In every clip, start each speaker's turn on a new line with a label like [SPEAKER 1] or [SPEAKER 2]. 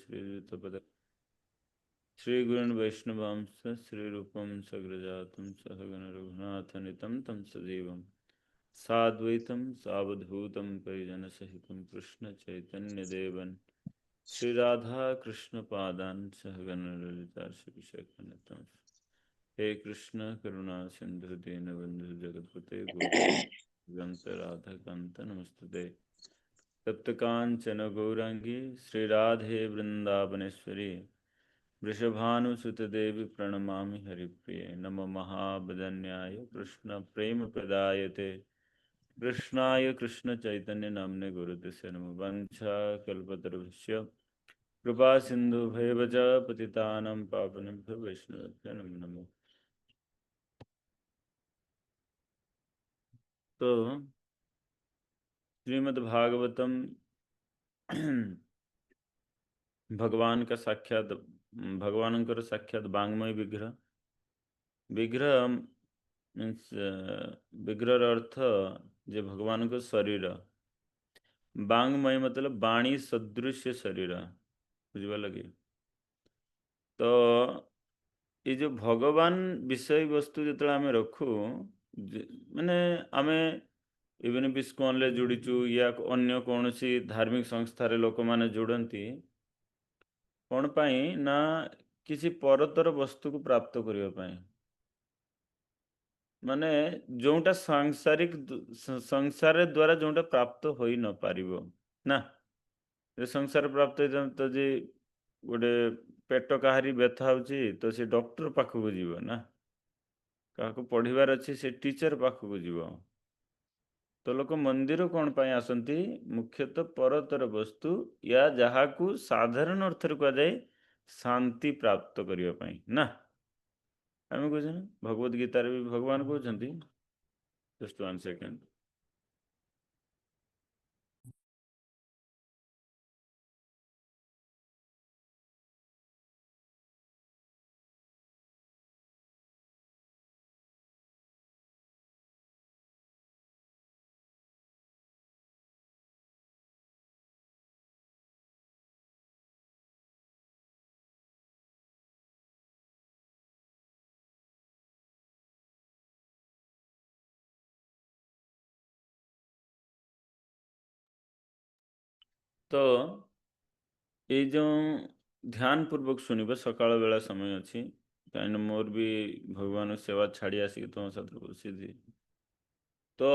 [SPEAKER 1] श्रीयुतपद श्रीगुरुन् वैष्णवांश श्रीरूपं सग्रजातं सहगण रघुनाथनितं तं सजीवं साद्वैतं सावधूतं परिजनसहितं कृष्णचैतन्यदेवन् श्रीराधाकृष्णपादान् सहगण ललिता श्रीविशाखान्वितं हे कृष्ण करुणा सिंधु दीनबंधु जगतपते गोपेश राधाकांत नमस्तुते तप्तकांचन गौरांगी श्रीराधे वृंदावनेश्वरी वृषभानुसुत देवी प्रणमामि हरिप्रिये नमो महावदन्याय कृष्ण प्रेम प्रदायते कृष्णाय कृष्ण चैतन्य नामने गुरुते नमो वंशा कल्पतरुभ्य कृपा सिंधु भैवच पतितानां पावनेभ्यो वैष्णवेभ्यो नमो नमः। तो श्रीमद् भागवतम भगवान का साक्षात भगवान साक्षात वांग्मय विग्रह विग्रह मीन्स विग्रह अर्थ जो भगवान को शरीर वांग्मय मतलब वाणी सदृश शरीर बुझा लगे। तो ये जो भगवान विषय वस्तु जो आम रखू माने आमे इवन बिस्कन जोड़ीचु या अन्य कौन सी धार्मिक संस्थार लोक मैंने जोड़ती कौन पाई ना किसी परतर वस्तु को प्राप्त करने माने जोटा सांसारिक संसार द्वारा जोटा प्राप्त हो न पारिबो ना संसार प्राप्त हो तो जी गोटे पेट काहारी व्यथा होची तो से डॉक्टर पाखक जीव ना क्या पढ़ार अच्छे से टीचर पाखक जीव तो लोक मंदिर कौन पाई आसंती मुख्यतः परतर वस्तु या जहाँ को साधारण अर्थ कहुए शांति प्राप्त करने ना आम कह भगवद गीतार भी भगवान कहते जस्ट 1 सेकेंड। तो ये जो ध्यान पूर्वक शुणव सकाल बेला समय अच्छी कहीं मोर भी भगवान सेवा छाड़ी आसिक तुम साथ बसी तो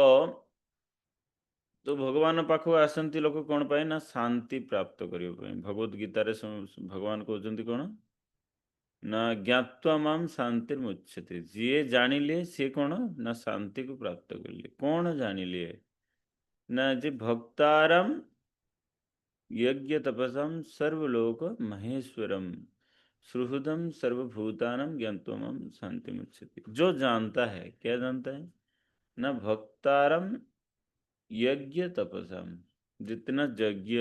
[SPEAKER 1] भगवान पाखक आसती लोक कौन पाए ना शांति प्राप्त करने भगवद गीतार भगवान कहते कौन ना ज्ञावा माम शांति मुच्यते जी जानिले सी कौन ना शांति को प्राप्त करले कौन जानिले ना जे भक्तारम यज्ञ तपसम सर्वलोक महेश्वरम सुहृदम सर्वभूतानम ज्ञातम शांति मुच्यते जो जानता है क्या जानता है ना भक्तारम यज्ञ तपसम जितना यज्ञ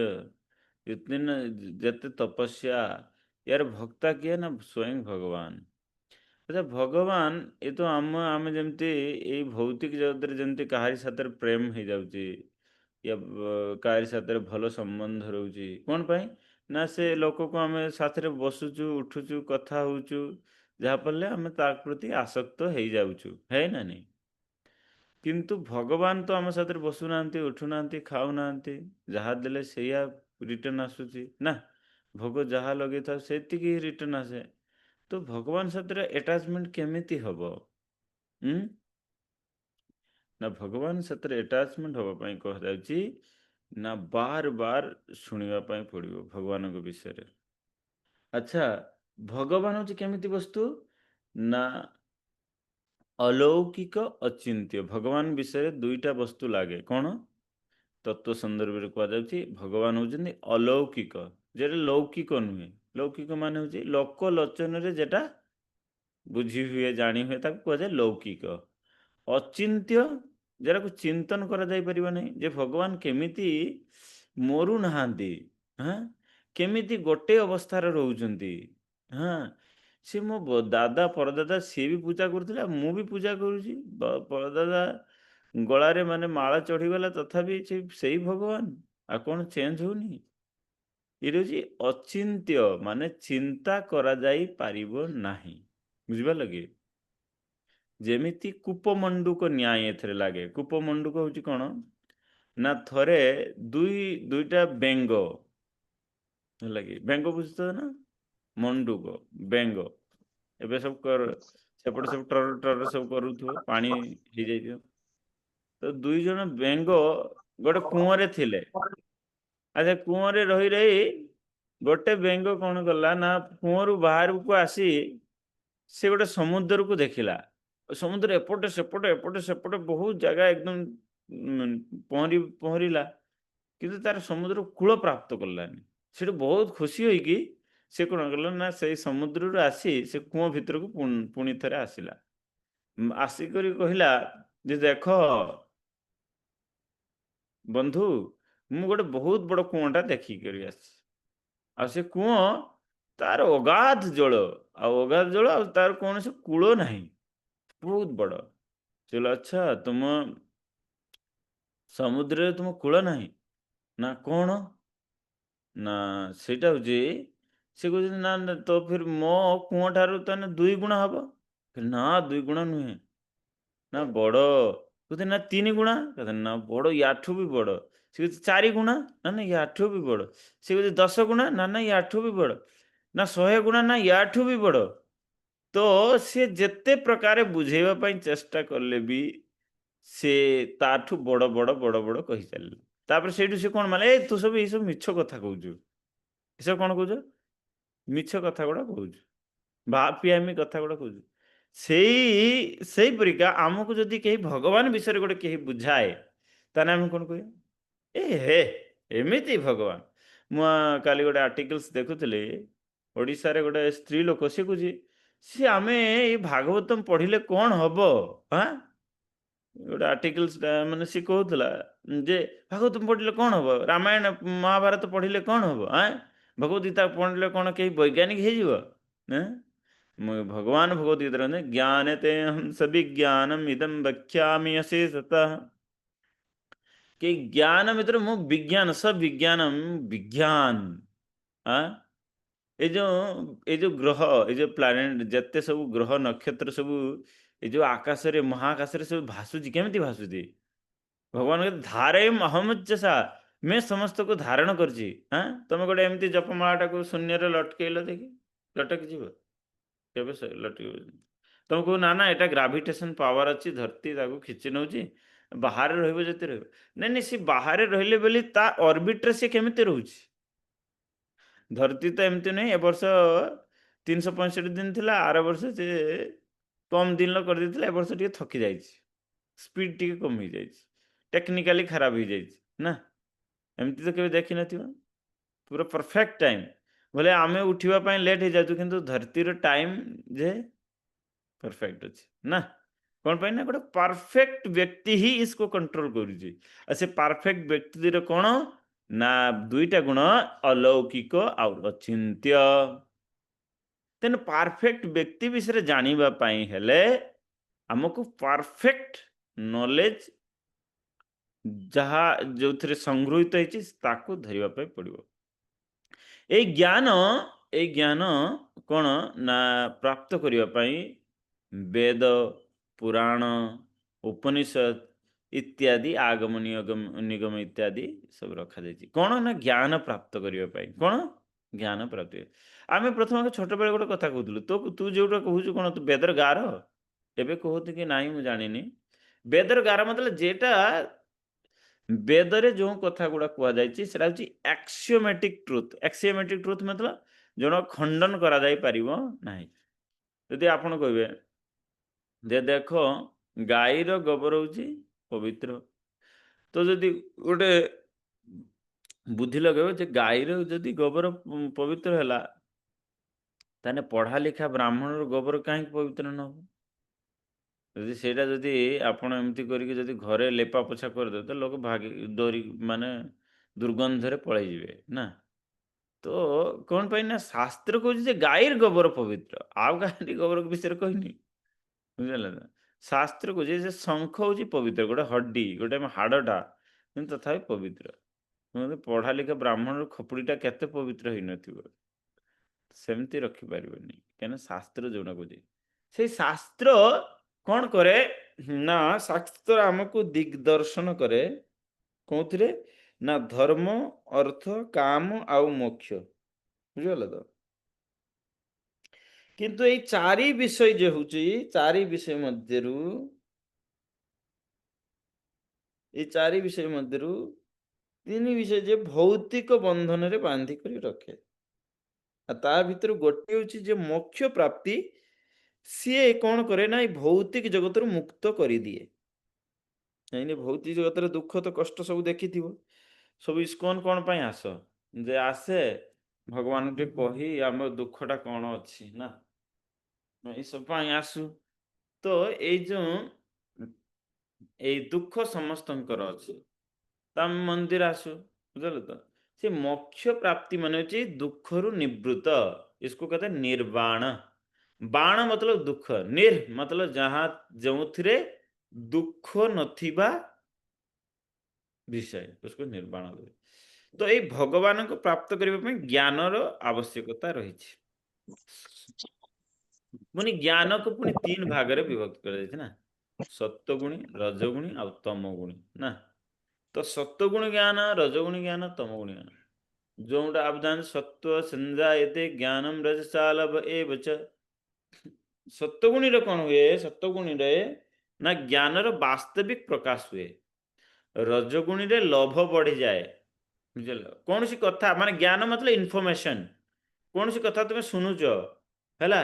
[SPEAKER 1] जितने जते तपस्या यार भक्ता किया ना स्वयं भगवान। अच्छा भगवान ये तो आम आम जमती ये भौतिक जगत जमती कहारी साथ प्रेम हो जाऊँगी या कहारी साथ भल संबंध रोचे कौन पाई ना से लोक को आम साथ बसुचु उठुचु कथा होचु जहाँफल आम ता प्रति आसक्त हो जाऊँ है ना नहीं किंतु भगवान तो आम साथ बसुना उठुना खाऊना जहाँ देले से रिटर्न आसूची ना भोग जहाँ लगे था से रिटर्न आसे तो भगवान साथ अटैचमेंट केमिति हम ना भगवान साथ अटैचमेंट हाँपाई कहुच्छी ना बार बार शुणापी पड़ो भगवान विषय। अच्छा भगवान हूँ केमिति वस्तु ना अलौकिक अचिंत्य भगवान विषय दुईटा वस्तु लगे कौन तत्व संदर्भ में कहुच्छी भगवान हूँ अलौकिक जे लौकिक नुहे लौकिक मान हूँ लोकलोचन जेटा बुझी हुए जानी हुए कहुए लौकिक अचिंत्य जरा को चिंतन करा जाई परिबा नहीं जे भगवान केमिति मरु नहांती हाँ केमिति गोटे अवस्थार रोचंती हाँ सी मो दादा परदादा सी भी पूजा करथिले मु भी पूजा करूची परदादा गलारे माने माला चढ़ीगला तथापि से भगवान आ कौन चेंज होनी ଏଇଟା ହଉଛି ଅଚିନ୍ତ୍ୟ, ମାନେ ଚିନ୍ତା କରାଯାଇ ପାରିବ ନାହିଁ। ବୁଝିପାରିଲ କି? ଯେମିତି କୂପମଣ୍ଡୁକ ନ୍ୟାୟ ଏଥିରେ ଲାଗେ। କୂପମଣ୍ଡୁକ ହଉଛି କଣ ନା, ଥରେ ଦୁଇଟା ବେଙ୍ଗ, ହେଲା କି, ବେଙ୍ଗ ବୁଝୁଛ ନା, ମଣ୍ଡୁକ ବେଙ୍ଗ, ଏବେ ସବୁ ସେପଟେ ସବୁ ଟର ଟର ସବୁ କରୁଥିବ, ପାଣି ହେଇଯାଇଥିବ। ତ ଦୁଇ ଜଣ ବେଙ୍ଗ ଗୋଟେ କୂଅରେ ଥିଲେ। ଆଚ୍ଛା, କୂଅରେ ରହି ରହି ଗୋଟେ ବେଙ୍ଗ କଣ କଲା ନା, କୂଅରୁ ବାହାରକୁ ଆସି ସେ ଗୋଟେ ସମୁଦ୍ରକୁ ଦେଖିଲା। ସମୁଦ୍ର ଏପଟେ ସେପଟେ ଏପଟେ ସେପଟେ ବହୁତ ଜାଗା ଏକଦମ ପହଁରିଲା, କିନ୍ତୁ ତାର ସମୁଦ୍ର କୂଳ ପ୍ରାପ୍ତ କଲାନି। ସେଠୁ ବହୁତ ଖୁସି ହୋଇକି ସେ କଣ କଲା ନା, ସେଇ ସମୁଦ୍ରରୁ ଆସି ସେ କୂଅ ଭିତରକୁ ପୁଣି ଥରେ ଆସିଲା। ଆସିକରି କହିଲା ଯେ, ଦେଖ ବନ୍ଧୁ, ମୁଁ ଗୋଟେ ବହୁତ ବଡ କୂଅଟା ଦେଖିକରି ଆସିଛି। ଆଉ ସେ କୂଅ, ତାର ଅଗାଧ ଜଳ, ଆଉ ଅଗାଧ ଜଳ, ଆଉ ତାର କୌଣସି କୂଳ ନାହିଁ, ବହୁତ ବଡ। ଚଲ, ଆଚ୍ଛା, ତୁମ ସମୁଦ୍ରରେ ତୁମ କୂଳ ନାହିଁ ନା, କଣ ନା, ସେଇଟା ହଉଛି, ସେ କହୁଛନ୍ତି ନା ନା, ତ ଫିର ମୋ କୂଅ ଠାରୁ ତାହେଲେ 2 ଗୁଣା ହବ। ନା, 2 ଗୁଣା ନୁହେଁ, ନା ବଡ। କହୁଛନ୍ତି ନା 3 ଗୁଣା, କହୁଛନ୍ତି ନା ବଡ, ୟାଠୁ ବି ବଡ। ସେ କହୁଛି 4 ଗୁଣା, ନା ନା ୟାଠୁ ବି ବଡ। ସେ କହୁଛି 10 ଗୁଣା, ନା ନା ୟାଠୁ ବି ବଡ। ନା 100 ଗୁଣା, ନା ୟାଠୁ ବି ବଡ। ତ ସେ ଯେତେ ପ୍ରକାର ବୁଝେଇବା ପାଇଁ ଚେଷ୍ଟା କଲେ ବି ସେ ତାଠୁ ବଡ ବଡ ବଡ ବଡ କହି ଚାଲିଲେ। ତାପରେ ସେଇଠୁ ସେ କଣ ମାନେ, ତୁ ସବୁ ଏଇସବୁ ମିଛ କଥା କହୁଛୁ, ଏସବୁ କଣ କହୁଛ, ମିଛ କଥା ଗୁଡା କହୁଛୁ, ବାପିଆମି କଥା ଗୁଡା କହୁଛୁ। ସେଇପରିକା ଆମକୁ ଯଦି କେହି ଭଗବାନ ବିଷୟରେ ଗୋଟେ କେହି ବୁଝାଏ, ତାହେଲେ ଆମେ କଣ କହିବା, ହେ, ଏମିତି ଭଗବାନ। ମୁଁ କାଲି ଗୋଟେ ଆର୍ଟିକଲ୍ସ ଦେଖୁଥିଲି, ଓଡ଼ିଶାରେ ଗୋଟେ ସ୍ତ୍ରୀ ଲୋକ, ସେ କହୁଛି, ସେ ଆମେ ଏଇ ଭାଗବତମ ପଢିଲେ କଣ ହବ? ଗୋଟେ ଆର୍ଟିକଲ୍ସ ମାନେ ସେ କହୁଥିଲା ଯେ, ଭାଗବତ ପଢିଲେ କଣ ହବ, ରାମାୟଣ ମହାଭାରତ ପଢିଲେ କଣ ହବ, ଭଗବତ ଗୀତା ପଢିଲେ କଣ କେହି ବୈଜ୍ଞାନିକ ହେଇଯିବ? ଭଗବାନ ଭଗବତ ଗୀତାରେ ଜ୍ଞାନତେ ହଂ ସବିଜ୍ଞାନମ୍ ଇଦଂ ବକ୍ଷ୍ୟାମି ଅଶେଷତଃ, कि ज्ञान मित्र मु विज्ञान सब विज्ञानम विज्ञान। ये जो ग्रह, ये जो प्लानेट, जिते सब ग्रह नक्षत्र सब ये जो आकाश रे महाकाश रे सब भासुची, केमिति भासुची, भगवान कहते धारयम अहमज्जसा, मैं समस्त को धारण करछि। तुम गोटे एमती जपमाला को शून्य रे लटकेल, देखी लटक जीव, केबे से लटक, तुम कहो ना ना एटा ग्राविटेशन पावर अच्छी, धरती ताको खिची नउची, बाहर रहिबो जति रहिबो। नहीं नहीं, सी बाहर रहिले बोली ता ऑर्बिट रे से केमिति रहउची। धरती तो एमती नहीं, ए वर्ष 365 दिन थिला, आर वर्ष से कम दिन कर देथिला, ए वर्ष टिके थकी जाइछि, स्पीड टिके कम ही जाइछि, टेक्निकली खराब ही जाइछि ना, एमती तो केबे देखि नथिबो। पूरा परफेक्ट टाइम, बोले आमे उठिबा पई लेट हो जातु, किंतु धरती रो टाइम जे परफेक्ट अछि ना। कौन पाई ना, गोटे परफेक्ट व्यक्ति ही इसको कंट्रोल करुछि। से परफेक्ट व्यक्ति रो कौन ना, 2टा गुण, अलौकिक और अचिंत्य। तेन परफेक्ट व्यक्ति विषय जानिबा पई हेले हमको परफेक्ट नॉलेज जहा जो थे संग्रहित होइछि ताको धरिबा पई पड़िबो। ए ज्ञान कौन ना, प्राप्त करिबा पई वेद, पुराण, उपनिषद इत्यादि, आगम निगम निगम इत्यादि सब रखा जाइछि, कौन ना ज्ञान प्राप्त करिबा पई। कौन ज्ञान प्राप्त, आमे प्रथम छोट बेले गोटे कथा कहूतलु, तो तू जोटा कहूछु कौन, तू वेदर गार, एबे कहत कि नाही मु जानिनी। वेदर गार मतलब जेटा वेदरे जो कथा गुड़ा कुआ जाइछि सेटा होछि एक्सियोमेटिक ट्रुथ। एक्सियोमेटिक ट्रुथ मतलब जण खंडन करा जाई परिबो नाही। यदि आपण कहबे जे देखो गाईर गोबर होछि पवित्र, तो जदि गोटे बुद्धि लगेबो जे गाईर जदि गोबर पवित्र हैला, ताने पढ़ा लिखा ब्राह्मणर गोबर काहे पवित्र न हो? ଯଦି ସେଇଟା ଯଦି ଆପଣ ଏମିତି କରିକି ଯଦି ଘରେ ଲେପା ପୋଛା କରିଦେବେ, ତ ଲୋକ ଭାଗି ଡରି ମାନେ ଦୁର୍ଗନ୍ଧରେ ପଳେଇଯିବେ ନା। ତ କଣ ପାଇଁ ନା, ଶାସ୍ତ୍ର କହୁଛି ଯେ ଗାଈର ଗୋବର ପବିତ୍ର, ଆଉ କାହାରି ଗୋବର ବିଷୟରେ କହିନି, ବୁଝିଲେ ନା। ଶାସ୍ତ୍ର କହୁଛି ଯେ ଶଙ୍ଖ ହଉଛି ପବିତ୍ର, ଗୋଟେ ହଡ୍ଡି, ଗୋଟେ ହାଡଟା, କିନ୍ତୁ ତଥାପି ପବିତ୍ର। ପଢା ଲେଖା ବ୍ରାହ୍ମଣର ଖପୁଡ଼ିଟା କେତେ ପବିତ୍ର ହେଇନଥିବ, ସେମିତି ରଖିପାରିବନି, କାହିଁକିନା ଶାସ୍ତ୍ର ଯୋଉଟା କହୁଛି। ସେଇ ଶାସ୍ତ୍ର କଣ କରେ ନା, ଶାସ୍ତ୍ର ଆମକୁ ଦିଗ୍ଦର୍ଶନ କରେ କୋଉଥିରେ ନା, ଧର୍ମ, ଅର୍ଥ, କାମ ଆଉ ମୋକ୍ଷ। ବୁଝିଗଲ ତ? କିନ୍ତୁ ଏଇ ଚାରି ବିଷୟ ଯେ ହଉଛି, ଚାରି ବିଷୟ ମଧ୍ୟରୁ ଏଇ ଚାରି ବିଷୟ ମଧ୍ୟରୁ ତିନି ବିଷୟ ଯେ ଭୌତିକ ବନ୍ଧନରେ ବାନ୍ଧି କରି ରଖେ। ଆଉ ତା ଭିତରୁ ଗୋଟେ ହଉଛି ଯେ ମୋକ୍ଷ ପ୍ରାପ୍ତି, ସିଏ କଣ କରେ ନା ଏଇ ଭୌତିକ ଜଗତରୁ ମୁକ୍ତ କରିଦିଏ। କାହିଁକି ଭୌତିକ ଜଗତରେ ଦୁଃଖ ତ କଷ୍ଟ ସବୁ ଦେଖିଥିବ। ସବୁ ଇସ୍କନ କଣ ପାଇଁ ଆସ, ଯେ ଆସେ ଭଗବାନଙ୍କୁ ଟିକେ କହି ଆମ ଦୁଃଖଟା କଣ ଅଛି ନା, ଏଇସବୁ ପାଇଁ ଆସୁ। ତ ଏଇ ଦୁଃଖ ସମସ୍ତଙ୍କର ଅଛି, ତ ଆମେ ମନ୍ଦିର ଆସୁ। ବୁଝିଲ ତ? ସେ ମୋକ୍ଷ ପ୍ରାପ୍ତି ମାନେ ହଉଛି ଦୁଃଖରୁ ନିବୃତ୍ତ। इसको कहते हैं निर्वाण। ବାଣ ମତଲବ ଦୁଃଖ, ନିର୍ ମତଲବ ଯାହା ଯେଉଁଥିରେ ଦୁଃଖ ନଥିବା ବିଷୟ, उसको ନିର୍ବାଣ କହେ। ତ ଏଇ ଭଗବାନଙ୍କୁ ପ୍ରାପ୍ତ କରିବା ପାଇଁ ଜ୍ଞାନର ଆବଶ୍ୟକତା ରହିଛି। ପୁଣି ଜ୍ଞାନକୁ ପୁଣି ତିନି ଭାଗରେ ବିଭକ୍ତ କରାଯାଇଛି ନା, ସତ୍ୱଗୁଣୀ, ରଜଗୁଣୀ ଆଉ ତମଗୁଣୀ ନା। ତ ସତ୍ୱଗୁଣ ଜ୍ଞାନ, ରଜଗୁଣୀ ଜ୍ଞାନ, ତମଗୁଣୀ ଜ୍ଞାନ। ଯୋଉଟା आप जानते सत्व संजायते ज्ञानम रजसालभ एव च। ସତ୍ୱଗୁଣୀରେ କଣ ହୁଏ? ସତ୍ୱଗୁଣୀରେ ନା ଜ୍ଞାନର ବାସ୍ତବିକ ପ୍ରକାଶ ହୁଏ। ରଜଗୁଣୀରେ ଲୋଭ ବଢିଯାଏ। ବୁଝିଲ? କୌଣସି କଥା ମାନେ ଜ୍ଞାନ ମତଲବ ଇନଫର୍ମେସନ, କୌଣସି କଥା ତୁମେ ଶୁଣୁଛ ହେଲା,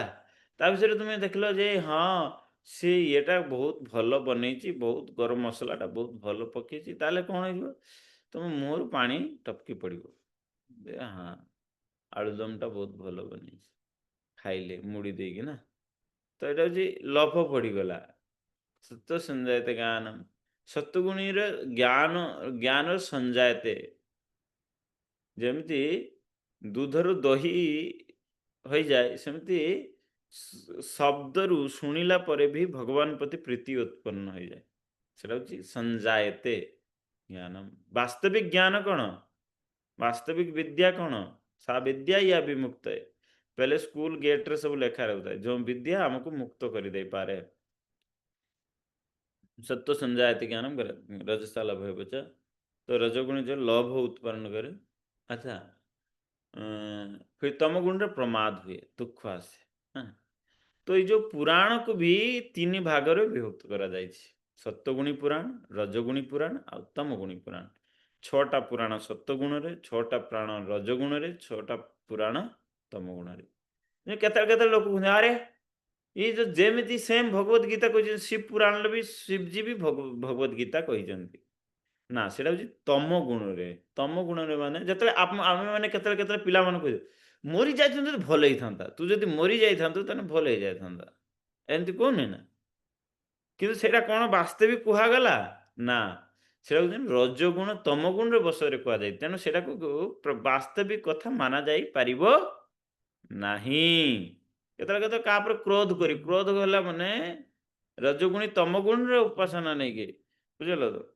[SPEAKER 1] ତା ବିଷୟରେ ତୁମେ ଦେଖିଲ ଯେ ହଁ ସେ ଇଏଟା ବହୁତ ଭଲ ବନେଇଛି, ବହୁତ ଗରମ ମସଲାଟା ବହୁତ ଭଲ ପକେଇଛି, ତାହେଲେ କଣ ହେଇଯିବ? ତମ ମୁହଁରୁ ପାଣି ଟପକି ପଡିବ, ହଁ ଆଳୁଦମଟା ବହୁତ ଭଲ ବନେଇଛି, ଖାଇଲେ ମୁড়ି ଦେଇକି ନା। ତ ଏଇଟା ହଉଛି ଲୋଭ ପଡିଗଲା। ସତ୍ୟ ସଞ୍ଜାୟତେ ଜ୍ଞାନମ୍, ସତ୍ୱଗୁଣୀର ଜ୍ଞାନ ସଞ୍ଜାୟତେ। ଯେମିତି ଦୁଧରୁ ଦହି ହୋଇଯାଏ, ସେମିତି ଶବ୍ଦରୁ ଶୁଣିଲା ପରେ ବି ଭଗବାନ ପ୍ରତି ପ୍ରୀତି ଉତ୍ପନ୍ନ ହୋଇଯାଏ। ସେଟା ହଉଛି ସଞ୍ଜାୟତେ ଜ୍ଞାନମ୍। ବାସ୍ତବିକ ଜ୍ଞାନ କଣ? ବାସ୍ତବିକ ବିଦ୍ୟା କଣ? ସା ବିଦ୍ୟା ୟା ବିମୁକ୍ତ। पहले स्कूल गेट रे सब लेखा रहता है, जो विद्या हमको मुक्त कर दे पारे। सत्व संजायते ज्ञानम रजसाल भय, तो रजोगुण जो लोभ उत्पन्न करे। अच्छा, फिर तमगुण रे प्रमाद हुए, दुख आसे। हाँ? तो ये जो पुराण को भी तीन भाग रे विभक्त करा जायछि। सत्वगुणी पुराण, रजगुणी पुराण और तमगुणी पुराण। 6टा पुराण सत्वगुण रे, 6टा पुराण रजगुण रे, 6टा पुराण तमगुण रे। केते केते लोक कहते अरे ये जो जेमिति सेम भगवत गीता कहते शिव पुराण रे भी शिवजी भी भगवत गीता कहते ना, सेटा हूँ तम गुण रे। तम गुण रे माने जतले आमे माने केते केते पिला माने कहि मरि जाइथन तो भल हेइथांता, तू जदि मरि जाइथांतु तने भल हेइ जाइथांता, एमति कोने ना। किंतु सेटा कोन वास्तविक कुहा गला ना, सेटा हूँ रजगुण तमगुण रे बसरे कुहा जाय, तेनु सेटा को वास्तविक कथा माना जाई परिबो नाही। केते केते का पर क्रोध करी, क्रोध गला माने रजगुणी तमगुण रे उपासना नै के, बुझलो तो?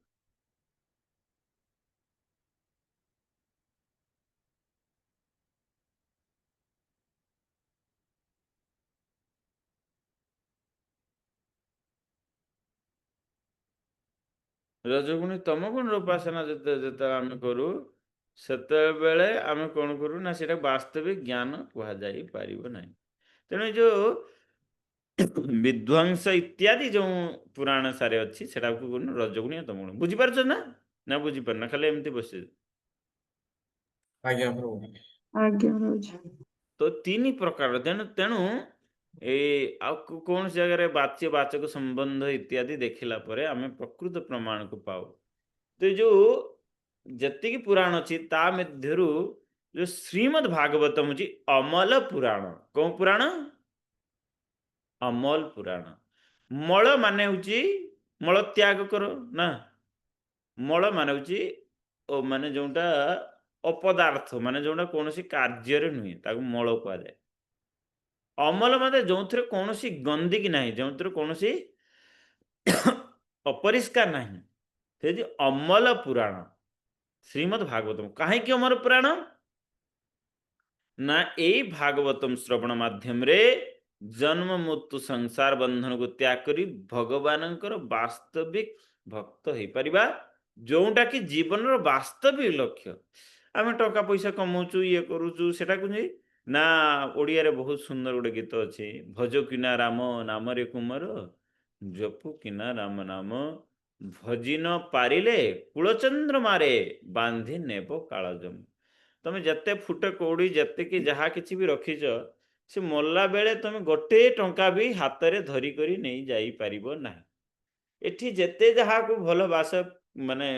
[SPEAKER 1] रजगुणी तमगुण उपासना जते जते आमे करू, सेतेबेले आमे कोन करू ना, सेटा वास्तविक ज्ञान कुहा जाई पारिबो नाही। तेणु जो विध्वंस इत्यादि जो पुराण सारे अच्छी सेटा को रजगुणी तमगुण बुझी पारछ ना, ना बुझी पारना, खाली एमती बसे।
[SPEAKER 2] आज्ञा प्रभु।
[SPEAKER 3] आज्ञा रहुଛି।
[SPEAKER 1] तो तीन प्रकार तेणु तेणु कौन जगह बाच्य वाचक संबंध इत्यादि देखला परे आमे प्रकृत प्रमाण को पाऊ। तो जो जति पुराण अच्छी ता मध्यरु जो श्रीमद् भागवतम जी अमल पुराण। कौन पुराण? अमल पुराण। मल माने हूँ मल त्याग करो ना, मल माने हूँ माने जोटा अपदार्थ, माने जोटा कौन कार्य नुहे ताकू मल कह जाए। अमल माने जो कौन गंदिकी ना, जो कौन अपरिष्कार ना, से अमल पुराण ଶ୍ରୀମଦ୍ ଭାଗବତମ୍ କାହିଁକି ଅମର ପୁରାଣ ନା ଏଇ ଭାଗବତମ୍ ଶ୍ରବଣ ମାଧ୍ୟମରେ ଜନ୍ମ ମୃତ୍ୟୁ ସଂସାର ବନ୍ଧନକୁ ତ୍ୟାଗ କରି ଭଗବାନଙ୍କର ବାସ୍ତବିକ ଭକ୍ତ ହେଇପାରିବା ଯୋଉଟା କି ଜୀବନର ବାସ୍ତବିକ ଲକ୍ଷ୍ୟ। ଆମେ ଟଙ୍କା ପଇସା କମାଉଛୁ ଇଏ କରୁଛୁ ସେଟାକୁ ନେଇ ନା ଓଡ଼ିଆରେ ବହୁତ ସୁନ୍ଦର ଗୋଟେ ଗୀତ ଅଛି ଭଜ କିନା ରାମ ନାମରେ କୁମାର ଜପୁ କିନା ରାମ ନାମ ଭଜି ନ ପାରିଲେ କୁଳଚନ୍ଦ୍ରମାରେ ବାନ୍ଧି ନେବ କାଳଜମ। ତମେ ଯେତେ ଫୁଟ କଉଡ଼ି ଯେତିକି ଯାହା କିଛି ବି ରଖିଛ ସେ ମଲା ବେଳେ ତମେ ଗୋଟେ ଟଙ୍କା ବି ହାତରେ ଧରି କରି ନେଇ ଯାଇପାରିବ ନାହିଁ। ଏଠି ଯେତେ ଯାହାକୁ ଭଲ ବାସ ମାନେ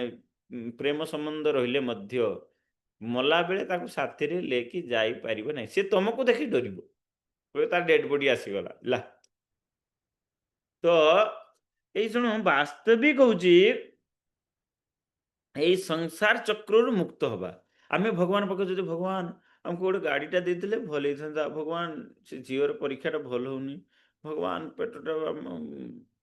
[SPEAKER 1] ପ୍ରେମ ସମ୍ବନ୍ଧ ରହିଲେ ମଧ୍ୟ ମଲା ବେଳେ ତାକୁ ସାଥିରେ ନେଇକି ଯାଇପାରିବ ନାହିଁ। ସେ ତମକୁ ଦେଖି ଡରିବ ତା ଡେଡ୍ ବଡି ଆସିଗଲା ହେଲା। ତ ଏଇ ଶୁଣ ବାସ୍ତବିକ ହଉଛି ଏଇ ସଂସାର ଚକ୍ରରୁ ମୁକ୍ତ ହବା। ଆମେ ଭଗବାନ ପାଖରେ ଯଦି ଭଗବାନ ଆମକୁ ଗୋଟେ ଗାଡ଼ିଟା ଦେଇଥିଲେ ଭଲ ହେଇଥାନ୍ତା, ଭଗବାନ ସେ ଝିଅର ପରୀକ୍ଷାଟା ଭଲ ହଉନି, ଭଗବାନ ପେଟଟା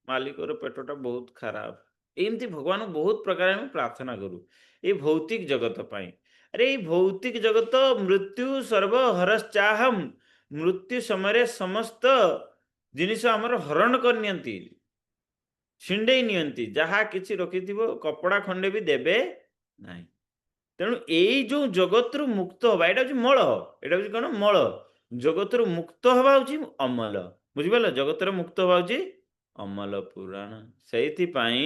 [SPEAKER 1] ମାଲିକର ପେଟଟା ବହୁତ ଖରାପ, ଏମିତି ଭଗବାନଙ୍କୁ ବହୁତ ପ୍ରକାର ଆମେ ପ୍ରାର୍ଥନା କରୁ ଏଇ ଭୌତିକ ଜଗତ ପାଇଁ। ଆରେ ଏଇ ଭୌତିକ ଜଗତ ମୃତ୍ୟୁ ସର୍ବ ହରଶ୍ଚାହମ୍, ମୃତ୍ୟୁ ସମୟରେ ସମସ୍ତ ଜିନିଷ ଆମର ହରଣ କରିନିଅନ୍ତି, ଛିଣ୍ଡେଇ ନିଅନ୍ତି, ଯାହା କିଛି ରଖିଥିବ କପଡ଼ା ଖଣ୍ଡେ ବି ଦେବେ ନାହିଁ। ତେଣୁ ଏଇ ଯୋଉ ଜଗତରୁ ମୁକ୍ତ ହବା ଏଇଟା ହଉଛି ମଳ, ଏଇଟା ହଉଛି କଣ ମଳ। ଜଗତରୁ ମୁକ୍ତ ହବା ହଉଛି ଅମଲ, ବୁଝିପାରିଲ? ଜଗତରୁ ମୁକ୍ତ ହବା ହଉଛି ଅମଲ ପୁରାଣ। ସେଇଥିପାଇଁ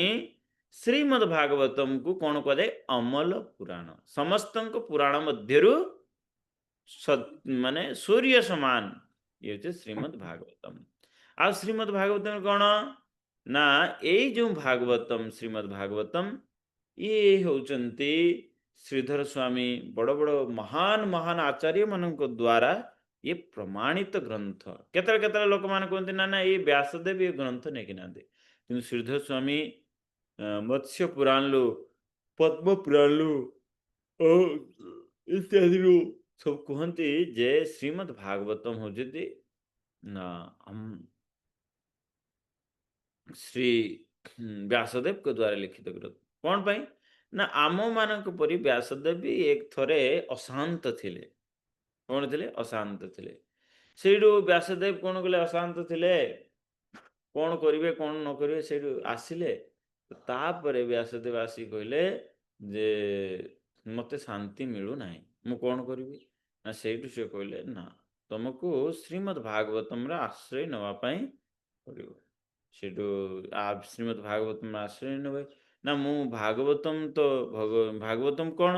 [SPEAKER 1] ଶ୍ରୀମଦ୍ ଭାଗବତମକୁ କଣ କୁହାଯାଏ? ଅମଲ ପୁରାଣ। ସମସ୍ତଙ୍କ ପୁରାଣ ମଧ୍ୟରୁ ମାନେ ସୂର୍ଯ୍ୟ ସମାନ ଇଏ ହଉଛି ଶ୍ରୀମଦ୍ ଭାଗବତମ। ଆଉ ଶ୍ରୀମଦ୍ ଭାଗବତମ କଣ ନା ଏଇ ଯୋଉ ଭାଗବତମ ଶ୍ରୀମଦ୍ ଭାଗବତମ ଇଏ ହେଉଛନ୍ତି ଶ୍ରୀଧର ସ୍ୱାମୀ ବଡ଼ ବଡ଼ ମହାନ ମହାନ ଆଚାର୍ଯ୍ୟ ମାନଙ୍କ ଦ୍ୱାରା ଇଏ ପ୍ରମାଣିତ ଗ୍ରନ୍ଥ। କେତେବେଳେ କେତେବେଳେ ଲୋକମାନେ କୁହନ୍ତି ନା ନା ଏଇ ବ୍ୟାସଦେବ ଏ ଗ୍ରନ୍ଥ ନେଇକି ନାହାନ୍ତି, କିନ୍ତୁ ଶ୍ରୀଧର ସ୍ୱାମୀ ମତ୍ସ୍ୟ ପୁରାଣରୁ ପଦ୍ମ ପୁରାଣରୁ ଇତ୍ୟାଦିରୁ ସବୁ କୁହନ୍ତି ଯେ ଶ୍ରୀମଦ୍ ଭାଗବତମ ହଉଛନ୍ତି ନା ଶ୍ରୀ ବ୍ୟାସଦେବଙ୍କ ଦ୍ୱାରା ଲିଖିତ ଗ୍ରନ୍ଥ। କ'ଣ ପାଇଁ ନା ଆମମାନଙ୍କ ପରି ବ୍ୟାସଦେବ ବି ଏକ ଥରେ ଅଶାନ୍ତ ଥିଲେ। କ'ଣ ଥିଲେ? ଅଶାନ୍ତ ଥିଲେ। ସେଇଠୁ ବ୍ୟାସଦେବ କ'ଣ କଲେ? ଅଶାନ୍ତ ଥିଲେ, କ'ଣ କରିବେ କ'ଣ ନ କରିବେ ସେଇଠୁ ଆସିଲେ। ତାପରେ ବ୍ୟାସଦେବ ଆସି କହିଲେ ଯେ ମୋତେ ଶାନ୍ତି ମିଳୁନାହିଁ, ମୁଁ କ'ଣ କରିବି? ନା ସେଇଠୁ ସେ କହିଲେ ନା ତମକୁ ଶ୍ରୀମଦ୍ ଭାଗବତମର ଆଶ୍ରୟ ନେବା ପାଇଁ ପଡ଼ିବ। ସେଠୁ ଶ୍ରୀମଦ୍ ଭାଗବତମ ଆଶ୍ରୟ ନେବେ। ନା ମୁଁ ଭାଗବତମ ତ ଭାଗବତମ କ'ଣ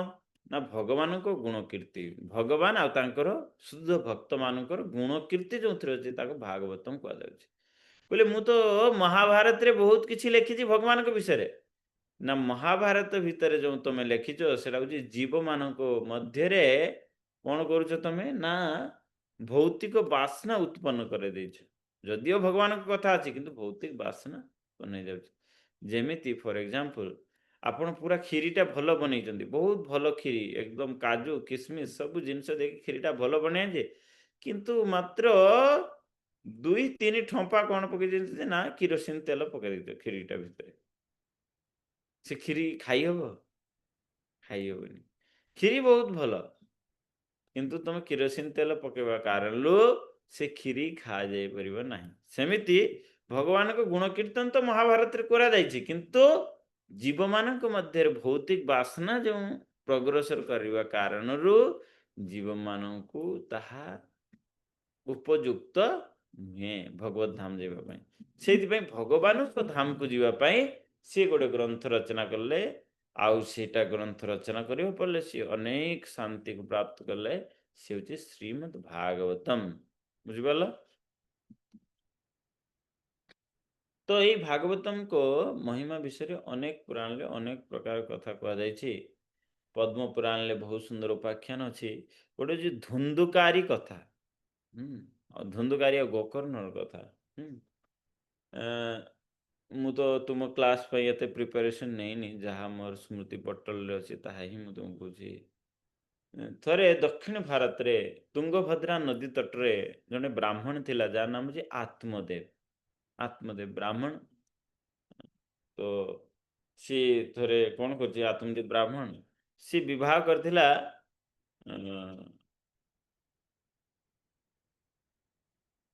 [SPEAKER 1] ନା ଭଗବାନଙ୍କ ଗୁଣ କୀର୍ତ୍ତି, ଭଗବାନ ଆଉ ତାଙ୍କର ଶୁଦ୍ଧ ଭକ୍ତମାନଙ୍କର ଗୁଣ କୀର୍ତ୍ତି ଯେଉଁଥିରେ ଅଛି ତାକୁ ଭାଗବତମ କୁହାଯାଉଛି। କହିଲେ ମୁଁ ତ ମହାଭାରତରେ ବହୁତ କିଛି ଲେଖିଛି ଭଗବାନଙ୍କ ବିଷୟରେ। ନା ମହାଭାରତ ଭିତରେ ଯେଉଁ ତମେ ଲେଖିଛ ସେଟା ହଉଛି ଜୀବମାନଙ୍କ ମଧ୍ୟରେ କ'ଣ କରୁଛ ତମେ ନା ଭୌତିକ ବାସନା ଉତ୍ପନ୍ନ କରିଦେଇଛ। ଯଦିଓ ଭଗବାନଙ୍କ କଥା ଅଛି କିନ୍ତୁ ଭୌତିକ ବାସନା ବନେଇ ଯାଉଛି। ଯେମିତି ଫର ଏକ୍ଜାମ୍ପଲ ଆପଣ ପୁରା କ୍ଷୀରିଟା ଭଲ ବନେଇଛନ୍ତି, ବହୁତ ଭଲ କ୍ଷୀରି, ଏକଦମ କାଜୁ କିସମିସ ସବୁ ଜିନିଷ ଦେଇକି କ୍ଷୀରିଟା ଭଲ ବନେଇଛି, କିନ୍ତୁ ମାତ୍ର 2-3 ଠମ୍ପା କ'ଣ ପକେଇ ଦେଇଛନ୍ତି ଯେ ନା କିରୋସିନ ତେଲ ପକେଇ ଦେଇଛ କ୍ଷୀରିଟା ଭିତରେ। ସେ କ୍ଷୀରି ଖାଇହବ? ଖାଇହବନି। କ୍ଷୀରି ବହୁତ ଭଲ କିନ୍ତୁ ତମେ କିରୋସିନ ତେଲ ପକେଇବା କାରଣରୁ ସେ କ୍ଷୀରି ଖାଯାଇପାରିବ ନାହିଁ। ସେମିତି ଭଗବାନଙ୍କ ଗୁଣ କୀର୍ତ୍ତନ ତ ମହାଭାରତରେ କରାଯାଇଛି, କିନ୍ତୁ ଜୀବମାନଙ୍କ ମଧ୍ୟରେ ଭୌତିକ ବାସନା ଯେଉଁ ପ୍ରଗ୍ରସର କରିବା କାରଣରୁ ଜୀବମାନଙ୍କୁ ତାହା ଉପଯୁକ୍ତ ନୁହେଁ ଭଗବତ ଧାମ ଯିବା ପାଇଁ। ସେଇଥିପାଇଁ ଭଗବାନଙ୍କ ଧାମକୁ ଯିବା ପାଇଁ ସିଏ ଗୋଟେ ଗ୍ରନ୍ଥ ରଚନା କଲେ। ଆଉ ସେଇଟା ଗ୍ରନ୍ଥ ରଚନା କରିବା ପରେ ସିଏ ଅନେକ ଶାନ୍ତିକୁ ପ୍ରାପ୍ତ କଲେ। ସେ ହେଉଛି ଶ୍ରୀମଦ୍ ଭାଗବତମ। ବୁଝିପାରିଲ? ତ ଏଇ ଭାଗବତଙ୍କ ମହିମା ବିଷୟରେ ଅନେକ ପୁରାଣରେ ଅନେକ ପ୍ରକାର କଥା କୁହାଯାଇଛି। ପଦ୍ମ ପୁରାଣରେ ବହୁତ ସୁନ୍ଦର ଉପାଖ୍ୟାନ ଅଛି। ଗୋଟେ ହେଉଛି ଧୁନ୍ଦୁକାରୀ କଥା, ଧୁନ୍ଦୁକାରୀ ଆଉ ଗୋକର୍ଣ୍ଣର କଥା। ମୁଁ ତ ତୁମ କ୍ଲାସ୍ ପାଇଁ ଏତେ ପ୍ରିପାରେସନ୍ ନେଇନି, ଯାହା ମୋର ସ୍ମୃତି ପଟଲରେ ଅଛି ତାହା ହିଁ ମୁଁ ତୁମକୁ କହୁଛି। ଥରେ ଦକ୍ଷିଣ ଭାରତରେ ତୁଙ୍ଗଭଦ୍ରା ନଦୀ ତଟରେ ଜଣେ ବ୍ରାହ୍ମଣ ଥିଲା ଯାହାର ନାମ ହେଉଛି ଆତ୍ମଦେବ। ଆତ୍ମଦେବ ବ୍ରାହ୍ମଣ। ତ ସିଏ ଥରେ କ'ଣ କରୁଛି? ଆତ୍ମଦେବ ବ୍ରାହ୍ମଣ सी विवाह करथिला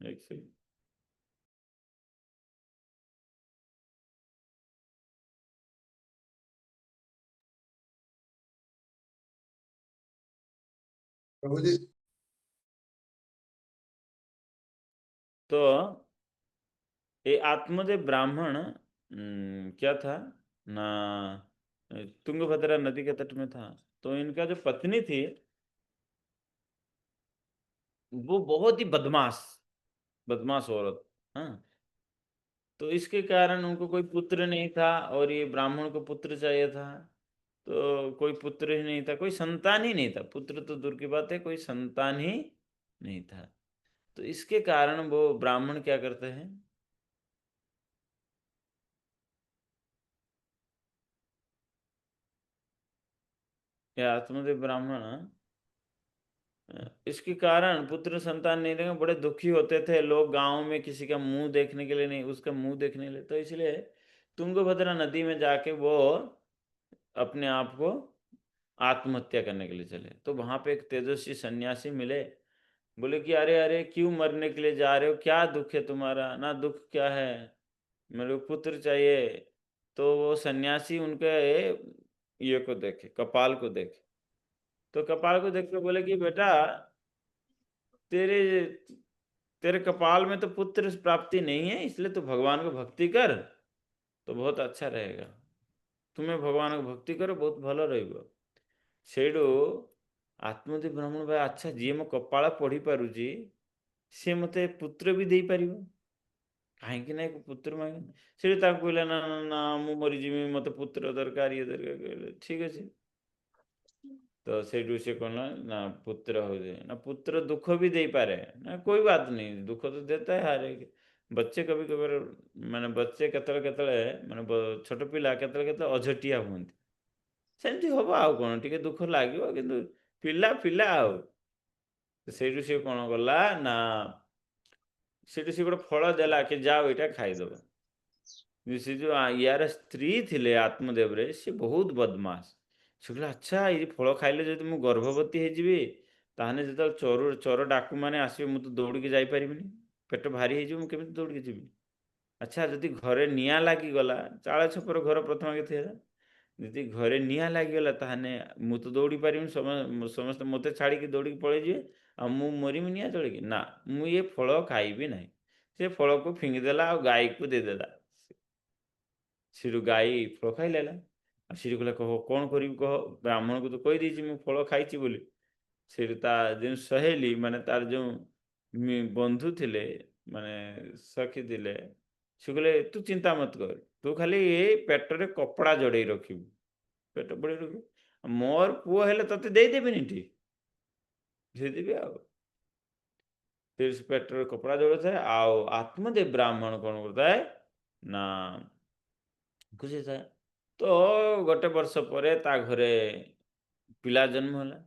[SPEAKER 1] एक सेकंड।
[SPEAKER 2] प्रभु जी।
[SPEAKER 1] तो ये आत्मदेव ब्राह्मण क्या था ना, तुंगभद्रा नदी के तट में था। तो इनका जो पत्नी थी वो बहुत ही बदमाश, बदमाश औरत। हाँ, तो इसके कारण उनको कोई पुत्र नहीं था, और ये ब्राह्मण को पुत्र चाहिए था। तो कोई पुत्र ही नहीं था, कोई संतान ही नहीं था, पुत्र तो दूर की बात है, कोई संतान ही नहीं था। तो इसके कारण वो ब्राह्मण क्या करते हैं, या आत्मदेव ब्राह्मण इसके कारण पुत्र संतान नहीं रहे, बड़े दुखी होते थे लोग, गांव में किसी का मुंह देखने के लिए नहीं, उसका मुंह देखने के लिए। तो इसलिए तुंगभद्रा नदी में जाके वो अपने आप को आत्महत्या करने के लिए चले। तो वहां पे एक तेजस्वी सन्यासी मिले, बोले कि अरे अरे क्यों मरने के लिए जा रहे हो, क्या दुख है तुम्हारा, ना दुख क्या है, मेरे को पुत्र चाहिए। तो वो सन्यासी उनके ये को देखे, कपाल को देखे। तो कपाल को देख के बोले कि बेटा, तेरे तेरे कपाल में तो पुत्र प्राप्ति नहीं है, इसलिए तू भगवान को भक्ति कर तो बहुत अच्छा रहेगा। तुम्हें भगवान को भक्ति करो बहुत भलो रहिबो। ସେଇଠୁ ଆତ୍ମଦେବ ବ୍ରାହ୍ମଣ ଭାଇ, ଆଚ୍ଛା ଯିଏ ମୋ କପାଳ ପଢି ପାରୁଛି ସିଏ ମତେ ପୁତ୍ର ବି ଦେଇପାରିବ, କାହିଁକି ନା ପୁତ୍ର ମାଗେ। ସେଠି ତାକୁ କହିଲା ନା ନା ନା, ମୁଁ ମରିଯିବି, ମତେ ପୁତ୍ର ଦରକାର, ଇଏ ଦରକାର। କହିଲେ ଠିକ ଅଛି। तो ସେଇଠୁ से कौन ना पुत्र हो जाए ना, पुत्र दुख भी दे पारे ना, कोई बात नहीं, दुख तो देता है हर एक। बच्चे कभी कभी माने बच्चे केतले केतले माने छोट पिला केतले केतले अझटिया हुअନ୍ତି, ସେମିତି ହବ ଆଉ କଣ, ଟିକେ ଦୁଃଖ ଲାଗିବ କିନ୍ତୁ ପିଲା ପିଲା ଆଉ। ସେଇଠୁ ସେ କଣ କଲା ନା, ସେଠୁ ସେ ଗୋଟେ ଫଳ ଦେଲା କି ଯାଅ ଏଇଟା ଖାଇଦବ। ସେ ଯୋଉ ୟାର ସ୍ତ୍ରୀ ଥିଲେ ଆତ୍ମଦେବରେ, ସେ ବହୁତ ବଦମାସ। ସେ କହିଲା ଆଚ୍ଛା ଏଇ ଫଳ ଖାଇଲେ ଯଦି ମୁଁ ଗର୍ଭବତୀ ହେଇଯିବି, ତାହେଲେ ଯେତେବେଳେ ଚୋର ଡାକୁ ମାନେ ଆସିବେ, ମୁଁ ତ ଦୌଡ଼ିକି ଯାଇପାରିବିନି, ପେଟ ଭାରି ହେଇଯିବ, ମୁଁ କେମିତି ଦୌଡ଼ିକି ଯିବି। ଆଚ୍ଛା ଯଦି ଘରେ ନିଆଁ ଲାଗିଗଲା, ଚାଳ ଛପର ଘର ପ୍ରଥମେ ଆଗେ ଥିଲା, ଯଦି ଘରେ ନିଆଁ ଲାଗିଗଲା ତାହେଲେ ମୁଁ ତ ଦୌଡ଼ି ପାରିବିନି, ସମସ୍ତେ ମୋତେ ଛାଡ଼ିକି ଦୌଡ଼ିକି ପଳେଇଯିବେ, ଆଉ ମୁଁ ମରିବି ନିଆଁ ଜଳିକି। ନା, ମୁଁ ଏ ଫଳ ଖାଇବି ନାହିଁ। ସେ ଫଳକୁ ଫିଙ୍ଗିଦେଲା ଆଉ ଗାଈକୁ ଦେଇଦେଲା। ସେଠୁ ଗାଈ ଫଳ ଖାଇଲା। ଆଉ ସେଠୁ କହିଲା କହ କ'ଣ କରିବି କହ, ବ୍ରାହ୍ମଣକୁ ତ କହିଦେଇଛି ମୁଁ ଫଳ ଖାଇଛି ବୋଲି। ସେଠୁ ତା ଯେଉଁ ସହେଲି ମାନେ ତାର ଯେଉଁ ବନ୍ଧୁ ଥିଲେ, ମାନେ ସଖୀ ଥିଲେ, ସେ କହିଲେ ତୁ ଚିନ୍ତା ମତ କର, ତୁ ଖାଲି ଏ ପେଟରେ କପଡ଼ା ଜଡ଼େଇ ରଖିବୁ, ପେଟ ବୁଡ଼େଇ ରଖିବୁ, ମୋର ପୁଅ ହେଲେ ତତେ ଦେଇଦେବିନି ଏଠି, ଦେଇଦେବି ଆଉ। फिर से पेट्रोल कपड़ा जरूरत है। आओ आत्मदेव ब्राह्मण कौन करता है ना, खुशी ଥାଏ। ତ ଗୋଟେ ବର୍ଷ ପରେ ତା ଘରେ ପିଲା ଜନ୍ମ ହେଲା।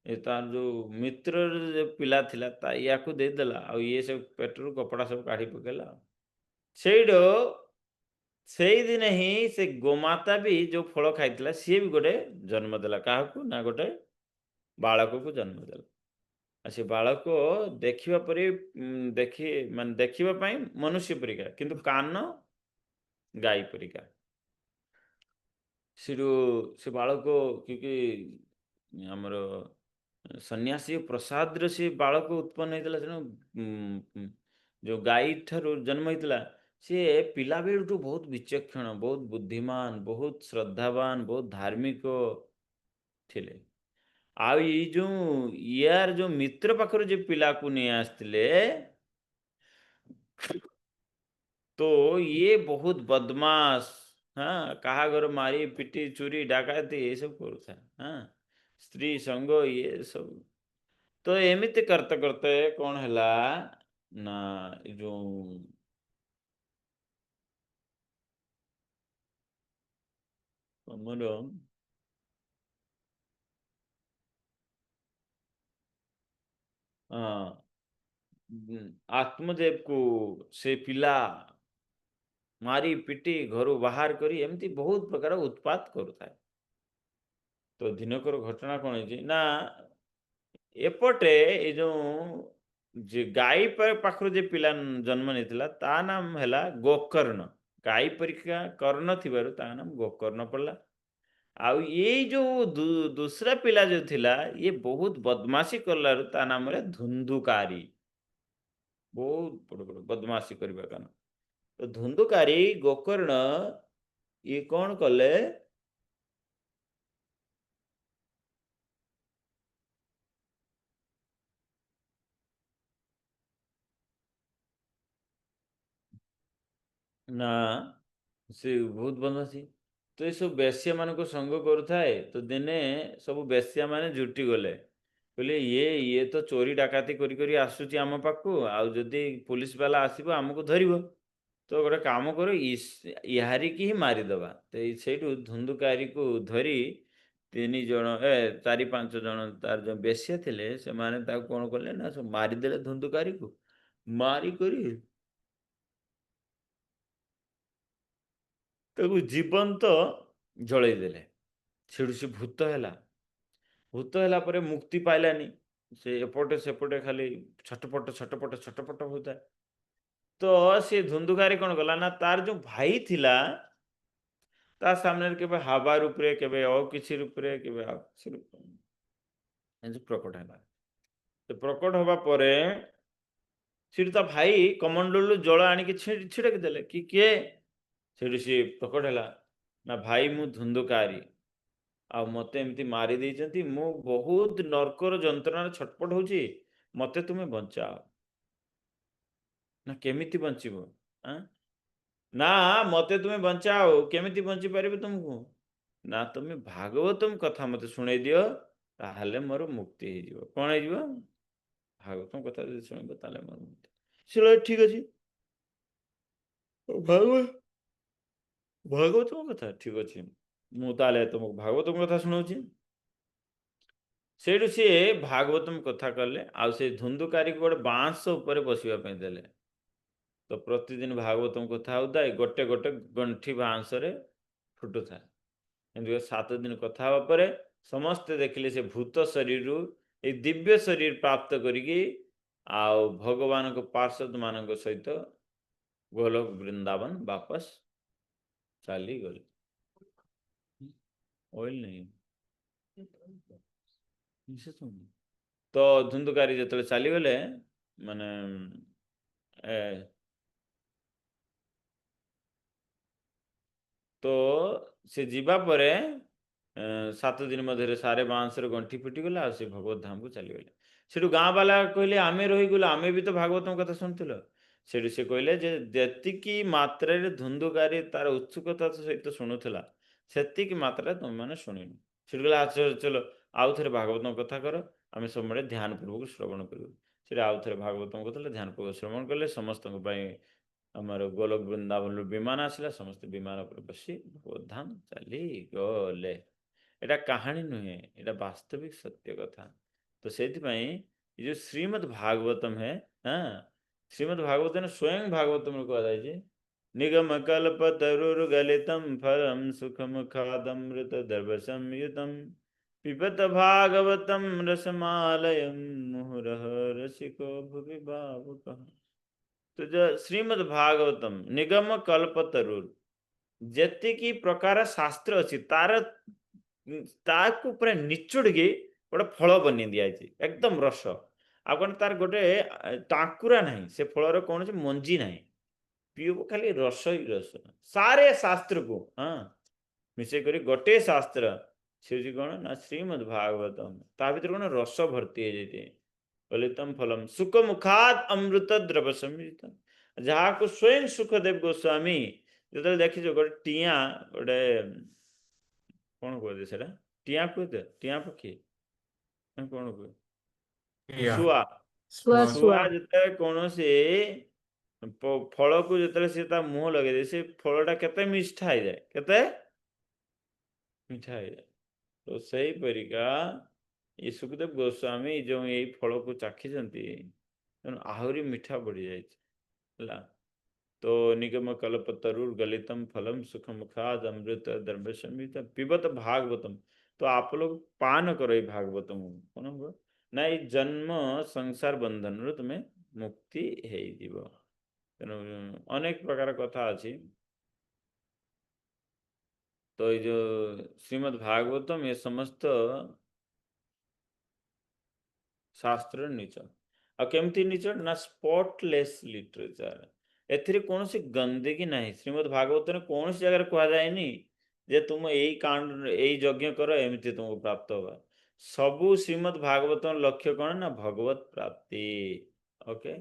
[SPEAKER 1] ଏ ତାର ଯୋଉ ମିତ୍ରର ଯୋଉ ପିଲା ଥିଲା ତା ୟାକୁ ଦେଇଦେଲା, ଆଉ ଇଏ ସବୁ ପେଟରୁ କପଡ଼ା ସବୁ କାଢ଼ି ପକେଇଲା ଆଉ। ସେଇଠୁ ସେଇଦିନ ହିଁ ସେ ଗୋମାତା ବି ଯୋଉ ଫଳ ଖାଇଥିଲା ସିଏ ବି ଗୋଟେ ଜନ୍ମ ଦେଲା, କାହାକୁ ନା ଗୋଟେ ବାଳକକୁ ଜନ୍ମ ଦେଲା। ଆଉ ସେ ବାଳକ ଦେଖିବା ପରେ ଦେଖି ମାନେ ଦେଖିବା ପାଇଁ ମନୁଷ୍ୟ ପରିକା, କିନ୍ତୁ କାନ ଗାଈ ପରିକା। ସେଠୁ ସେ ବାଳକ କି ଆମର ସନ୍ନ୍ୟାସୀ ପ୍ରସାଦରେ ସେ ବାଳକ ଉତ୍ପନ୍ନ ହେଇଥିଲା। ତେଣୁ ଯୋଉ ଗାଈ ଠାରୁ ଜନ୍ମ ହେଇଥିଲା, ସିଏ ପିଲାବେଳଠୁ ବହୁତ ବିଚକ୍ଷଣ, ବହୁତ ବୁଦ୍ଧିମାନ, ବହୁତ ଶ୍ରଦ୍ଧାବାନ, ବହୁତ ଧାର୍ମିକ ଥିଲେ। ଆଉ ଏଇ ଯୋଉ ୟାର ଯୋଉ ମିତ୍ର ପାଖରୁ ଯେ ପିଲାକୁ ନେଇ ଆସିଥିଲେ, तो ये बहुत बदमाश, हाँ, କାହା ଘର ମାରି ପିଟି ଚୁରି ଡାକାତି ଏସବୁ କରୁଥାଏ। ହଁ, ସ୍ତ୍ରୀ ସଙ୍ଗ ଇଏ ସବୁ। ତ ଏମିତି କରତେ କରତେ କଣ ହେଲା ନା, ଏ ଯୋଉ ଆମର ଆତ୍ମଦେବ କୁ ସେ ପିଲା ମାରି ପିଟି ଘରୁ ବାହାର କରି ଏମିତି ବହୁତ ପ୍ରକାର ଉତ୍ପାତ କରୁଥାଏ। ତ ଦିନକର ଘଟଣା କ'ଣ ହେଇଛି ନା ଏପଟେ ଏଇ ଯୋଉ ଗାଈ ପାଖରୁ ଯେ ପିଲା ଜନ୍ମ ନେଇଥିଲା ତା ନାମ ହେଲା ଗୋକର୍ଣ୍ଣ। ଗାଈ ପରୀକ୍ଷା କର୍ଣ୍ଣ ଥିବାରୁ ତା ନାମ ଗୋକର୍ଣ୍ଣ ପଡିଲା। ଆଉ ଏଇ ଯୋଉ ଦୁସରା ପିଲା ଯୋଉ ଥିଲା ଇଏ ବହୁତ ବଦମାସି କଲାରୁ ତା ନାମ ହେଲା ଧୁନ୍ଧୁକାରୀ। ବହୁତ ବଡ ବଡ ବଦମାସି କରିବା କାରଣ। ତ ଧୁନ୍ଧୁକାରୀ ଗୋକର୍ଣ୍ଣ ଇଏ କ'ଣ କଲେ ନା ସେ ବହୁତ ବଦମାସି। ତ ଏସବୁ ବେଶ୍ୟାମାନଙ୍କୁ ସଙ୍ଗ କରୁଥାଏ। ତ ଦିନେ ସବୁ ବେଶ୍ୟାମାନେ ଜୁଟିଗଲେ। କହିଲେ ଇଏ ତ ଚୋରି ଡାକାତି କରି କରି ଆସୁଛି ଆମ ପାଖକୁ। ଆଉ ଯଦି ପୋଲିସ ବାଲା ଆସିବ ଆମକୁ ଧରିବ। ତ ଗୋଟେ କାମ କର ୟାରିକି ହିଁ ମାରିଦେବା। ତ ସେଇଠୁ ଧୁନ୍ଧୁକାରୀକୁ ଧରି 3 ଜଣ 4-5 ଜଣ ତାର ଯେଉଁ ବେଶ୍ୟା ଥିଲେ ସେମାନେ ତାକୁ କ'ଣ କଲେ ନା ସବୁ ମାରିଦେଲେ ଧୁନ୍ଧୁକାରୀକୁ। ମାରିକରି ତାକୁ ଜୀବନ୍ତ ଜଳେଇ ଦେଲେ। ସେଠୁ ସେ ଭୂତ ହେଲା। ଭୂତ ହେଲା ପରେ ମୁକ୍ତି ପାଇଲାନି। ସେ ଏପଟେ ସେପଟେ ଖାଲି ଛଟପଟ ଛଟପଟ ଛଟପଟ ହଉଥାଏ। ତ ସେ ଧୁନ୍ଧୁକାରୀ କ'ଣ କଲା ନା ତାର ଯୋଉ ଭାଇ ଥିଲା ତା ସାମ୍ନାରେ କେବେ ହାବା ରୂପରେ, କେବେ ଆଉ କିଛି ରୂପରେ, କେବେ ଆଉ କିଛି ରୂପରେ ଏମିତି ପ୍ରକଟ ହେଲା। ତ ପ୍ରକଟ ହବା ପରେ ସେଠୁ ତା ଭାଇ କମଣ୍ଡଳରୁ ଜଳ ଆଣିକି ଛିଡ଼କି ଦେଲେ କି କିଏ? ସେଠୁ ସିଏ ପ୍ରକଟ ହେଲା ନା ଭାଇ ମୁଁ ଧୁନ୍ଧୁକାରୀ। ଆଉ ମୋତେ ଏମିତି ମାରି ଦେଇଛନ୍ତି। ମୁଁ ବହୁତ ନର୍କର ଯନ୍ତ୍ରଣାରେ ଛଟପଟ ହଉଛି। ମୋତେ ତୁମେ ବଞ୍ଚାଅ। ନା କେମିତି ବଞ୍ଚିବ? ଆଁ? ନା ମୋତେ ତୁମେ ବଞ୍ଚାଅ। କେମିତି ବଞ୍ଚି ପାରିବି ତୁମକୁ? ନା ତୁମେ ଭାଗବତମ୍ କଥା ମୋତେ ଶୁଣେଇ ଦିଅ। ତାହେଲେ ମୋର ମୁକ୍ତି ହେଇଯିବ। କ'ଣ ହେଇଯିବ? ଭାଗବତମ୍ କଥା ଯଦି ଶୁଣିବ ତାହେଲେ ମୋର ମୁକ୍ତି। ସେ କହିଲେ ଠିକ୍ ଅଛି। ଭାଗବତମ୍ କଥା ଠିକ୍ ଅଛି। ମୁଁ ତାହେଲେ ତୁମକୁ ଭାଗବତମ୍ କଥା ଶୁଣଉଛି। ସେଇଠୁ ସିଏ ଭାଗବତମ୍ କଥା କଲେ। ଆଉ ସେ ଧୁନ୍ଧୁକାରୀକୁ ଗୋଟେ ବାଁଶ ଉପରେ ବସିବା ପାଇଁ ଦେଲେ। ତ ପ୍ରତିଦିନ ଭାଗବତମ୍ କଥା ହଉଥାଏ। ଗୋଟେ ଗୋଟେ ଗଣ୍ଠି ବାଉଁଶରେ ଫୁଟୁଥାଏ। ଏମିତି 7 ଦିନ କଥା ହେବା ପରେ ସମସ୍ତେ ଦେଖିଲେ ସେ ଭୂତ ଶରୀରରୁ ଏଇ ଦିବ୍ୟ ଶରୀର ପ୍ରାପ୍ତ କରିକି ଆଉ ଭଗବାନଙ୍କ ପାର୍ଷଦମାନଙ୍କ ସହିତ ଗୋଲୋକ ବୃନ୍ଦାବନ ବାପସ ଚାଲିଗଲେ। ଅଏଲ୍ ନାହିଁ। ତ ଧୁନ୍ଧୁକାରୀ ଯେତେବେଳେ ଚାଲିଗଲେ ମାନେ ଏ ତ ସେ ଯିବା ପରେ 7 ଦିନ ମଧ୍ୟରେ ସାରେ ବାଉଁଶରେ ଗଣ୍ଠି ଫିଟିଗଲା ଆଉ ସେ ଭଗବତ ଧାମକୁ ଚାଲିଗଲେ। ସେଠୁ ଗାଁ ବାଲା କହିଲେ ଆମେ ରହିଗଲୁ, ଆମେ ବି ତ ଭାଗବତଙ୍କ କଥା ଶୁଣିଥିଲୁ। ସେଠୁ ସେ କହିଲେ ଯେ ଯେତିକି ମାତ୍ରାରେ ଧୁନ୍ଧୁକାରୀ ତାର ଉତ୍ସୁକତା ସହିତ ଶୁଣୁଥିଲା ସେତିକି ମାତ୍ରାରେ ତୁମେମାନେ ଶୁଣିନ। ସେଠୁ କହିଲେ ଆଚ୍ଛା ଚଲୋ ଆଉ ଥରେ ଭାଗବତଙ୍କ କଥା କର, ଆମେ ସବୁବେଳେ ଧ୍ୟାନ ପୂର୍ବକ ଶ୍ରବଣ କରିବୁ। ସେଠି ଆଉ ଥରେ ଭାଗବତଙ୍କ କଥା ହେଲେ ଧ୍ୟାନ ପୂର୍ବକ ଶ୍ରବଣ କଲେ। ସମସ୍ତଙ୍କ ପାଇଁ ଆମର ଗୋଲୋକ ବୃନ୍ଦାବନରୁ ବିମାନ ଆସିଲା। ସମସ୍ତେ ବିମାନ ଉପରେ ବସି ଧାମ ଚାଲିଗଲେ। ଏଇଟା କାହାଣୀ ନୁହେଁ, ଏଇଟା ବାସ୍ତବିକ ସତ୍ୟ କଥା। ତ ସେଇଥିପାଇଁ ଏ ଯୋଉ ଶ୍ରୀମଦ୍ ଭାଗବତମ୍ ଶ୍ରୀମଦ୍ ଭାଗବତମ୍ ସ୍ୱୟଂ ଭାଗବତମ୍ କୁହାଯାଇଛି ନିଗମ କଳ୍ପ ତରୁର୍ଗଲିତಂ ଫଲಂ ସୁଖମୁଖାଦମୃତ ଦର୍ଭ ସଂୟୁତಂ ପିବତ ଭାଗବତಂ ରସମାଲୟଂ ମୁହୁରଃ ରସିको भुवि भावुकः। ତ ଶ୍ରୀମଦ୍ ଭାଗବତମ୍ ନିଗମ କଳ୍ପତରୁ ଯେତିକି ପ୍ରକାର ଶାସ୍ତ୍ର ଅଛି ତାକୁ ପୁରା ନିଚୁଡ଼ିକି ଗୋଟେ ଫଳ ବନେଇ ଦିଆଯାଇଛି ଏକଦମ ରସ। ଆଉ କ'ଣ ତାର ଗୋଟେ ଟାଙ୍କୁରା ନାହିଁ, ସେ ଫଳର କୌଣସି ମଞ୍ଜି ନାହିଁ, ପିଇବ ଖାଲି ରସ ହିଁ ରସ। ସାରେ ଶାସ୍ତ୍ରକୁ ମିଶେଇ କରି ଗୋଟେ ଶାସ୍ତ୍ର ସେ ହେଉଛି କ'ଣ ନା ଶ୍ରୀମଦ୍ ଭାଗବତମ୍। ତା ଭିତରେ କ'ଣ ରସ ଭର୍ତ୍ତି ହେଇଯାଇଛି। ଲଳିତମ୍ ଫଲମ୍ ସୁଖ ମୁଖାତ୍ ଅମୃତ ଦ୍ରବ ସଂଯୁକ୍ତ। ଯାହାକୁ ସ୍ୱୟଂ ସୁଖଦେବ ଗୋସ୍ୱାମୀ ଯେତେବେଳେ ଦେଖିଛ ଗୋଟେ ଟିଆଁ ଗୋଟେ କ'ଣ କୁହନ୍ତି ସେଟା ଟିଆଁ କୁହନ୍ତି, ଟିଆଁ ପକ୍ଷୀ କ'ଣ କୁହେ
[SPEAKER 2] या
[SPEAKER 1] ଶୁଆ।
[SPEAKER 3] ଶୁଆ ଶୁଆ
[SPEAKER 1] ଶୁଆ ଯେତେବେଳେ କୌଣସି ଫଳକୁ ଯେତେବେଳେ ସେ ତା ମୁହଁ ଲଗେଇଦିଏ ସେ ଫଳଟା କେତେ ମିଠା ହେଇଯାଏ, କେତେ ମିଠା ହେଇଯାଏ। ତ ସେଇପରିକା ଏ ସୁଖଦେବ ଗୋସ୍ୱାମୀ ଯେଉଁ ଏଇ ଫଳକୁ ଚାଖିଛନ୍ତି ତେଣୁ ଆହୁରି ମିଠା ବଢ଼ିଯାଇଛି ହେଲା। तो निगम कल्पतरुर्गलितम फलम सुखमुखाद अमृत द्रव्य संयुत पिबत भागवतम। तो आप लोग पान करो ये भागवतम कौन हब ना ये जन्म संसार बंधन रु तुम्हें मुक्ति ହେଇଯିବ ତେଣୁ ଅନେକ ପ୍ରକାର କଥା ଅଛି तो ये जो श्रीमद् भागवतम ये समस्त शास्त्र निच आ केमती निच ना स्पॉटलेस लिटरेचर एथिरे कौनसी गंदगी नहीं श्रीमद् भागवत ने कौनसी जगह कहा जाएनी जे तुम यही कांड यही यज्ञ करो एमती तुमको प्राप्त होगा सबु श्रीमद् भागवतम लक्ष्य कौन ना भगवत प्राप्ति ओके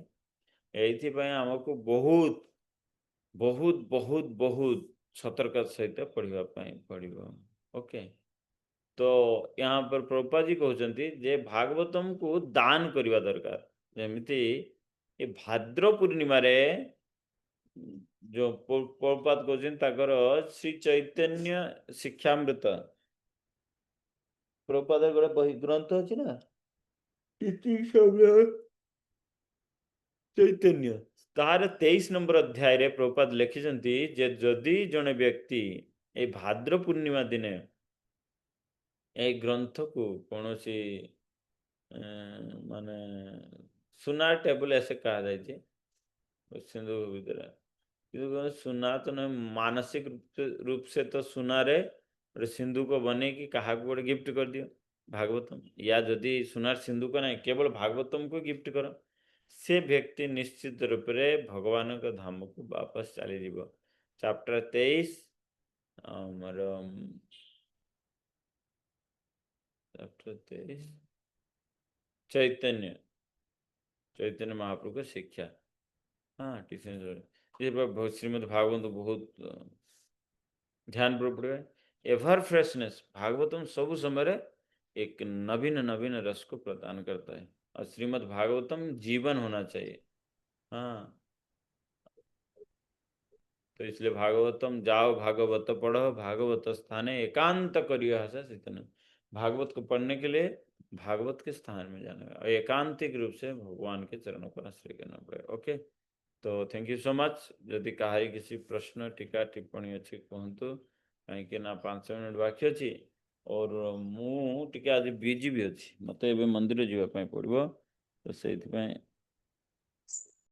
[SPEAKER 1] एइथिपाई हमको बहुत बहुत बहुत बहुत सतर्क सहित पढ़िबा पड़िबो ओके तो यहाँ पर प्रभुपाद जी कहते जे भागवतम को दान करने दरकार जमीती ये भाद्र पूर्णिमा रे जो प्रभुपाद कहते श्री चैतन्य शिक्षामृत प्रभुपाद गोटे बही ग्रंथ अच्छी ना चैतन्य तार 23 नंबर अध्याय रे प्रभुपाद लिखिछंती जे जदि जने व्यक्ति ए भाद्र पूर्णिमा दिने ए ग्रंथ को कौन सी माने सुना टेबल ऐसे कहा जाए सिंधु विद्या किंतु सुना तो नहीं मानसिक रूप से तो सुना रे सिंधु को बने कि कहा को गोटे गिफ्ट कर दियो भागवतम या जदि सुनार सिंधु को नहीं केवल भागवतम को गिफ्ट करो से व्यक्ति निश्चित रूप रे भगवान का धाम को वापस चली जीव चैप्टर 23 चैप्टर 23 चैतन्य चैतन्य महाप्रभु की शिक्षा हाँ टीचर ये श्रीमद् भागवत बहुत ध्यान पड़े एवर फ्रेशनेस भागवतम सब समय एक नवीन नवीन रस को प्रदान करता है और श्रीमद् भागवतम जीवन होना चाहिए हाँ तो इसलिए भागवतम जाओ भागवत पढ़ो भागवत स्थाने एकांत करियो हसा सितन भागवत को पढ़ने के लिए भागवत के स्थान में जाना है और एकांतिक रूप से भगवान के चरणों पर आश्रय करना पड़ेगा ओके तो थैंक यू सो मच जदि कहार किसी प्रश्न टीका टिप्पणी अच्छी कहतु कहीं ना 5 मिनट बाकी अच्छी और मु टिके आज बिजी भी अच्छी मत ए मंदिर जावाई पड़ो तो से